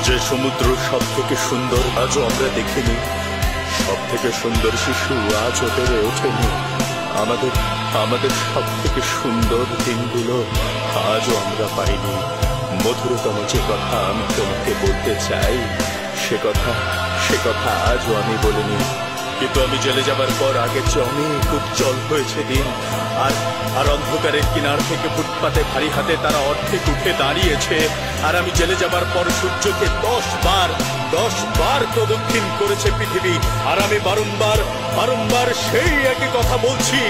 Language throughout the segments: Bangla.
যে সমুদ্র সব থেকে সুন্দর আজও আমরা দেখিনি, সব থেকে সুন্দর শিশু আজও বেড়ে ওঠেনি। আমাদের আমাদের সব থেকে সুন্দর দিনগুলো আজও আমরা পাইনি। মধুরতম যে কথা আমি তোমাকে বলতে চাই, সে কথা আজও আমি বলিনি। কিন্তু আমি জেলে যাবার পর আগের চেয়ে অনেক উজ্জ্বল হয়েছে দিন। আর অন্ধকারের কিনার থেকে ফুটপাতে ভারী হাতে তারা অর্ধেক উঠে দাঁড়িয়েছে। আর আমি জেলে যাবার পর সূর্যকে 10 বার প্রদক্ষিণ করেছে পৃথিবী। আর আমি বারংবার সেই একই কথা বলছি।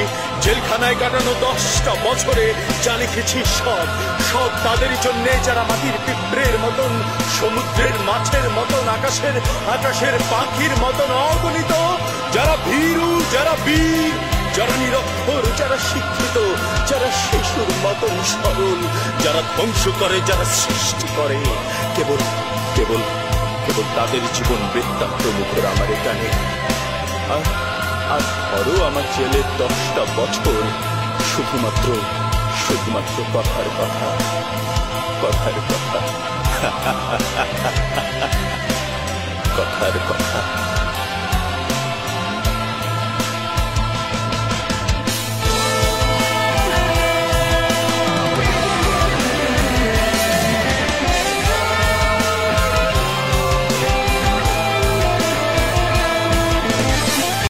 জেলখানায় কাটানো 10টা বছরে যা লিখেছি সব তাদেরই জন্য, যারা মাটির পিঁপড়ের মতন, সমুদ্রের মাছের মতন, আকাশের পাখির মতন অগণিত, যারা ভীরু, যারা বীর, যারা নিরক্ষর, যারা শিক্ষিত, যারা শিশুর মতন সরল, যারা ধ্বংস করে, যারা সৃষ্টি করে। কেবল তাদের জীবন বৃত্তান্ত মুখর আমার এখানে। আর ধরো আমার জেলের 10টা বছর শুধুমাত্র কথার কথা।